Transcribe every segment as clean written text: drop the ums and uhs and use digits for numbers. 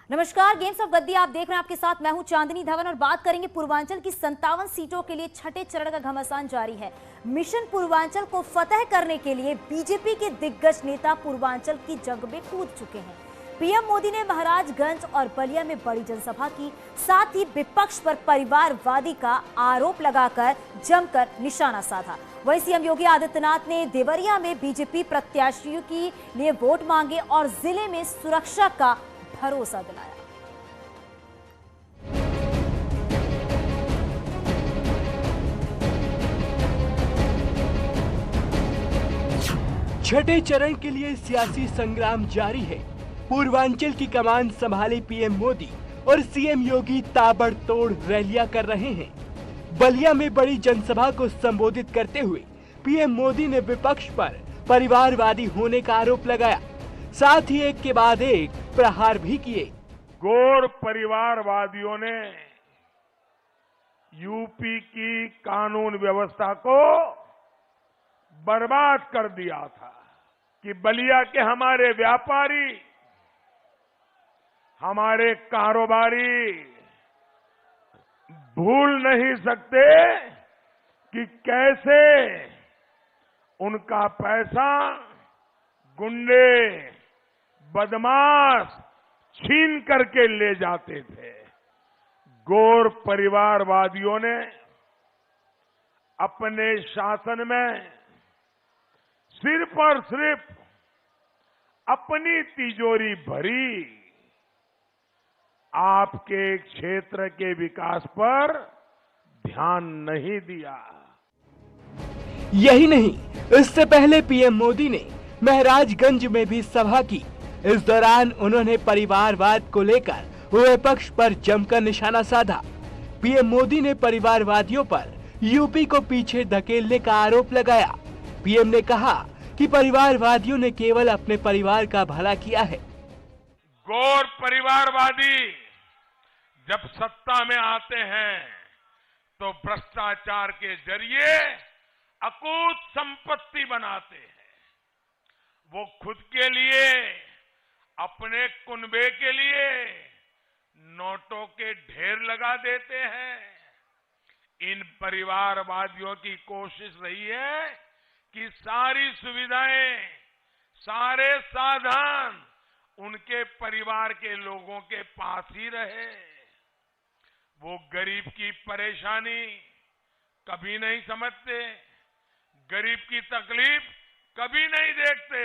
नमस्कार, games of गद्दी आप देख रहे हैं। आपके साथ मैं हूं चांदनी धवन और बात करेंगे पूर्वांचल की 57 सीटों के लिए छठे चरण का घमासान जारी है। मिशन पूर्वांचल को फतह करने के लिए बीजेपी के दिग्गज नेता पूर्वांचल की जंग में कूद चुके हैं। पीएम मोदी ने महाराजगंज और बलिया में बड़ी जनसभा की, साथ ही विपक्ष पर परिवारवादी का आरोप लगाकर जमकर निशाना साधा। वहीं सीएम योगी आदित्यनाथ ने देवरिया में बीजेपी प्रत्याशियों के लिए वोट मांगे और जिले में सुरक्षा का भरोसा दिलाया। छठे चरण के लिए सियासी संग्राम जारी है। पूर्वांचल की कमान संभाले पीएम मोदी और सीएम योगी ताबड़तोड़ रैलियां कर रहे हैं। बलिया में बड़ी जनसभा को संबोधित करते हुए पीएम मोदी ने विपक्ष पर परिवारवादी होने का आरोप लगाया, साथ ही एक के बाद एक प्रहार भी किए। गौर परिवारवादियों ने यूपी की कानून व्यवस्था को बर्बाद कर दिया था कि बलिया के हमारे व्यापारी, हमारे कारोबारी भूल नहीं सकते कि कैसे उनका पैसा गुंडे बदमाश छीन करके ले जाते थे। गौर परिवारवादियों ने अपने शासन में सिर्फ और सिर्फ अपनी तिजोरी भरी, आपके क्षेत्र के विकास पर ध्यान नहीं दिया। यही नहीं, इससे पहले पीएम मोदी ने महाराजगंज में भी सभा की। इस दौरान उन्होंने परिवारवाद को लेकर विपक्ष पर जमकर निशाना साधा। पीएम मोदी ने परिवारवादियों पर यूपी को पीछे धकेलने का आरोप लगाया। पीएम ने कहा कि परिवारवादियों ने केवल अपने परिवार का भला किया है। गौर परिवारवादी जब सत्ता में आते हैं तो भ्रष्टाचार के जरिए अकूत संपत्ति बनाते हैं। वो खुद के लिए, अपने कुनबे के लिए नोटों के ढेर लगा देते हैं। इन परिवारवादियों की कोशिश रही है कि सारी सुविधाएं, सारे साधन उनके परिवार के लोगों के पास ही रहे। वो गरीब की परेशानी कभी नहीं समझते, गरीब की तकलीफ कभी नहीं देखते।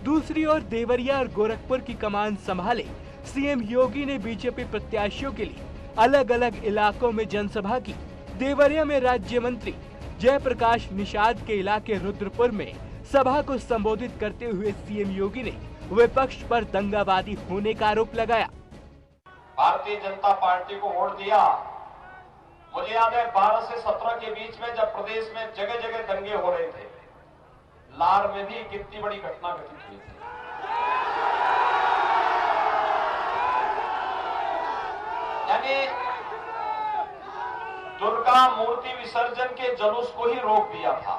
दूसरी ओर देवरिया और गोरखपुर की कमान संभाले सीएम योगी ने बीजेपी प्रत्याशियों के लिए अलग अलग इलाकों में जनसभा की। देवरिया में राज्य मंत्री जयप्रकाश निषाद के इलाके रुद्रपुर में सभा को संबोधित करते हुए सीएम योगी ने विपक्ष पर दंगावादी होने का आरोप लगाया। भारतीय जनता पार्टी को वोट दिया। मुझे याद है 12 से 17 के बीच में जब प्रदेश में जगह जगह दंगे हो रहे थे, लार में भी कितनी बड़ी घटना घटित हुई थी। यानी दुर्गा मूर्ति विसर्जन के जुलूस को ही रोक दिया था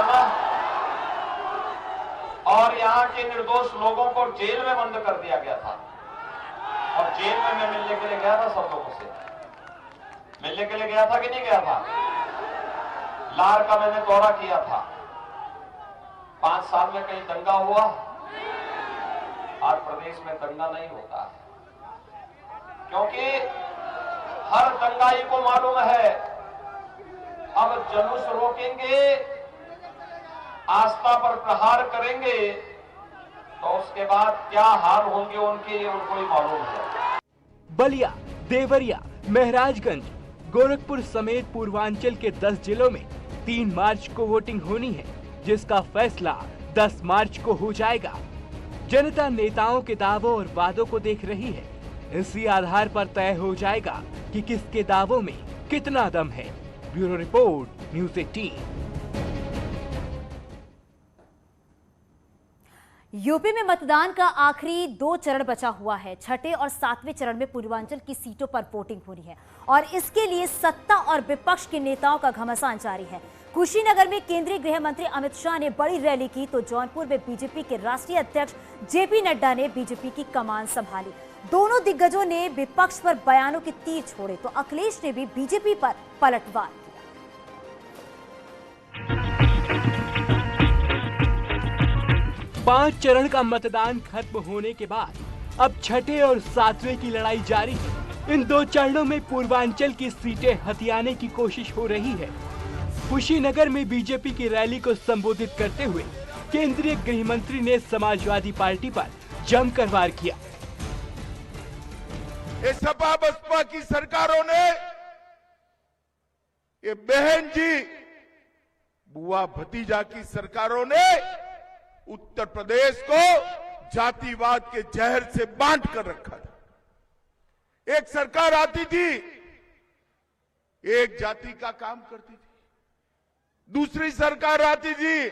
ना, और यहां के निर्दोष लोगों को जेल में बंद कर दिया गया था। और जेल में मैं मिलने के लिए गया था, सब लोगों से मिलने के लिए गया था कि नहीं गया था। लार का मैंने दौरा किया था। 5 साल में कहीं दंगा हुआ? आज प्रदेश में दंगा नहीं होता है, क्योंकि हर दंगाई को मालूम है अब जुलूस रोकेंगे, आस्था पर प्रहार करेंगे तो उसके बाद क्या हाल होंगे उनके, उनको ही मालूम है। बलिया, देवरिया, महाराजगंज, गोरखपुर समेत पूर्वांचल के 10 जिलों में 3 मार्च को वोटिंग होनी है, जिसका फैसला 10 मार्च को हो जाएगा। जनता नेताओं के दावों और वादों को देख रही है। इसी आधार पर तय हो जाएगा कि किसके दावों में कितना दम है। Bureau report, news 18। यूपी में मतदान का आखिरी 2 चरण बचा हुआ है। छठे और 7वें चरण में पूर्वांचल की सीटों पर वोटिंग हो रही है और इसके लिए सत्ता और विपक्ष के नेताओं का घमासान जारी है। कुशीनगर में केंद्रीय गृह मंत्री अमित शाह ने बड़ी रैली की तो जौनपुर में बीजेपी के राष्ट्रीय अध्यक्ष जेपी नड्डा ने बीजेपी की कमान संभाली। दोनों दिग्गजों ने विपक्ष पर बयानों के तीर छोड़े तो अखिलेश ने भी बीजेपी पर पलटवार किया। 5 चरण का मतदान खत्म होने के बाद अब छठे और 7वें की लड़ाई जारी है। इन 2 चरणों में पूर्वांचल की सीटें हथियाने की कोशिश हो रही है। कुशीनगर में बीजेपी की रैली को संबोधित करते हुए केंद्रीय गृह मंत्री ने समाजवादी पार्टी पर जमकर वार किया। ये सपा बसपा की सरकारों ने, ये बहन जी बुआ भतीजा की सरकारों ने उत्तर प्रदेश को जातिवाद के जहर से बांट कर रखा था। एक सरकार आती थी, एक जाति का काम करती थी, दूसरी सरकार आती थी,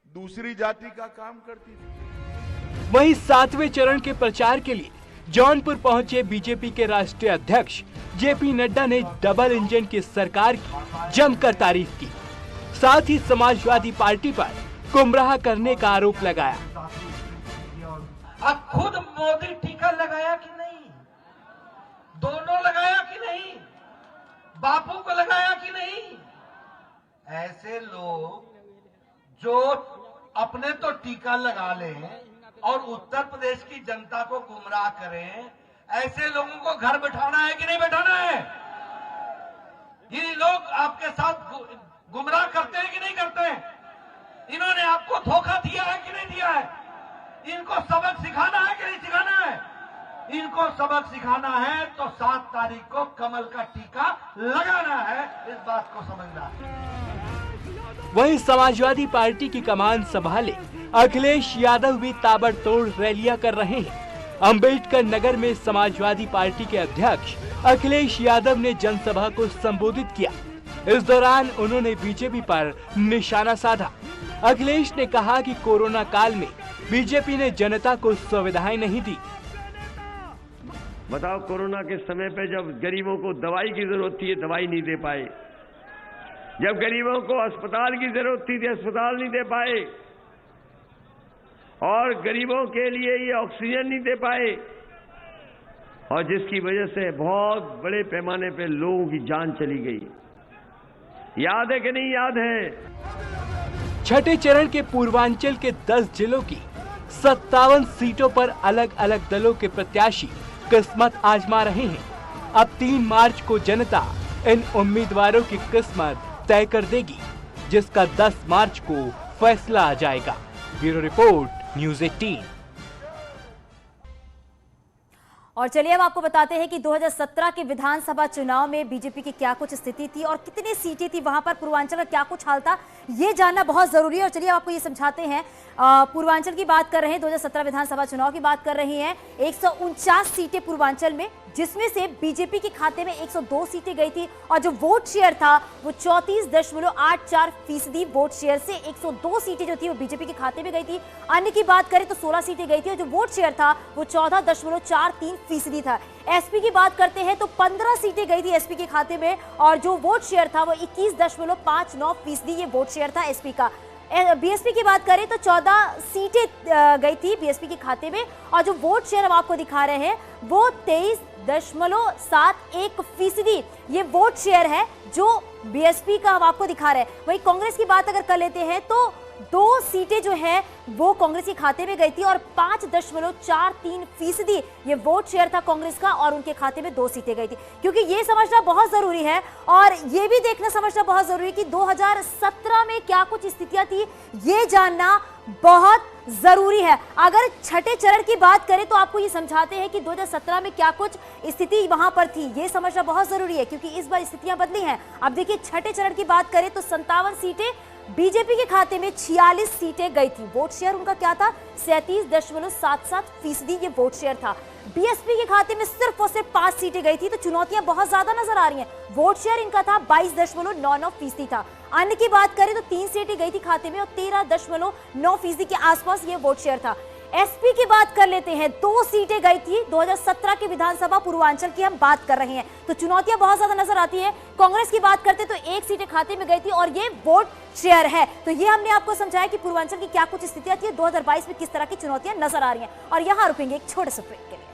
दूसरी जाति का काम करती थी। वहीं 7वें चरण के प्रचार के लिए जौनपुर पहुंचे बीजेपी के राष्ट्रीय अध्यक्ष जेपी नड्डा ने डबल इंजन की सरकार की जमकर तारीफ की। साथ ही समाजवादी पार्टी पर गुमराह करने का आरोप लगाया। अब खुद मोदी टीका लगाया कि नहीं, दोनों लगाया कि नहीं, बापू को लगाया कि नहीं। ऐसे लोग जो अपने तो टीका लगा लें और उत्तर प्रदेश की जनता को गुमराह करें, ऐसे लोगों को घर बैठाना है कि नहीं बैठाना है। ये लोग आपके साथ गुमराह करते हैं कि नहीं करते हैं। इन्होंने आपको धोखा दिया है कि नहीं दिया है। इनको सबक सिखाना है कि नहीं सिखाना है। इनको सबक सिखाना है तो 7 तारीख को कमल का टीका लगाना है, इस बात को समझना है। वहीं समाजवादी पार्टी की कमान संभाले अखिलेश यादव भी ताबड़तोड़ रैलियां कर रहे हैं। अंबेडकर नगर में समाजवादी पार्टी के अध्यक्ष अखिलेश यादव ने जनसभा को संबोधित किया। इस दौरान उन्होंने बीजेपी पर निशाना साधा। अखिलेश ने कहा कि कोरोना काल में बीजेपी ने जनता को सुविधाएं नहीं दी। बताओ, कोरोना के समय पे जब गरीबों को दवाई की जरूरत थी, दवाई नहीं दे पाए। जब गरीबों को अस्पताल की जरूरत थी, अस्पताल नहीं दे पाए। और गरीबों के लिए ये ऑक्सीजन नहीं दे पाए, और जिसकी वजह से बहुत बड़े पैमाने पे लोगों की जान चली गई। याद है कि नहीं याद है। छठे चरण के पूर्वांचल के 10 जिलों की 57 सीटों पर अलग अलग दलों के प्रत्याशी किस्मत आजमा रहे हैं। अब 3 मार्च को जनता इन उम्मीदवारों की किस्मत तय कर देगी, जिसका 10 मार्च को फैसला आ जाएगा। Bureau report, news 18। और चलिए अब आपको बताते हैं कि 2017 के विधानसभा चुनाव में बीजेपी की क्या कुछ स्थिति थी और कितनी सीटें थी, वहां पर पूर्वांचल का क्या कुछ हाल था, ये जानना बहुत जरूरी है। और चलिए आपको ये समझाते हैं। पूर्वांचल की बात कर रहे हैं, 2017 विधानसभा चुनाव की बात कर रही हैं। 149 सीटें पूर्वांचल में, जिसमें से बीजेपी के खाते में 102 सीटें गई थी और जो वोट शेयर था वो 34.84% वोट शेयर से 102 सीटें जो थी वो बीजेपी के खाते में गई थी। अन्य की बात करें तो 16 सीटें गई थी और जो वोट शेयर था वो 14.43% था। एसपी की बात करते हैं तो 15 सीटें गई थी एसपी के खाते में और जो वोट शेयर था वो 21.59% ये वोट शेयर था एसपी का। बीएसपी की बात करें तो 14 सीटें गई थी बीएसपी के खाते में और जो वोट शेयर हम आपको दिखा रहे हैं वो 23.71% ये वोट शेयर है जो बीएसपी का हम आपको दिखा रहे हैं। वहीं कांग्रेस की बात अगर कर लेते हैं तो 2 सीटें जो है वो कांग्रेस के खाते में गई थी और 5.43% ये वोट शेयर था कांग्रेस का और उनके खाते में 2 सीटें गई थी। क्योंकि ये समझना बहुत जरूरी है और ये भी देखना समझना बहुत जरूरी है कि 2017 में क्या कुछ स्थितियां थी, ये जानना बहुत जरूरी है। अगर छठे चरण की बात करें तो आपको ये समझाते हैं कि 2017 में क्या कुछ स्थिति वहां पर थी, ये समझना बहुत जरूरी है क्योंकि इस बार स्थितियां बदली हैं। अब देखिए छठे चरण की बात करें तो 57 सीटें बीजेपी के खाते में, 46 सीटें गई थी। वोट शेयर उनका क्या था, 37.77% ये वोट शेयर था। बीएसपी के खाते में सिर्फ और सिर्फ 5 सीटें गई थी, तो चुनौतियां बहुत ज्यादा नजर आ रही हैं। वोट शेयर इनका था 22.99% था। अन्य की बात करें तो 3 सीटें गई थी खाते में और 13.9% के आसपास ये वोट शेयर था। एसपी की बात कर लेते हैं। 2 सीटें गई थी 2017 की विधानसभा पूर्वांचल की हम बात कर रहे हैं, तो चुनौतियां बहुत ज्यादा नजर आती है। कांग्रेस की बात करते तो 1 सीटें खाते में गई थी और ये वोट शेयर है। तो ये हमने आपको समझाया कि पूर्वांचल की क्या कुछ स्थितियां थी, 2022 में किस तरह की चुनौतियां नजर आ रही हैं। और यहां रुकेंगे एक छोटे से ब्रेक के लिए।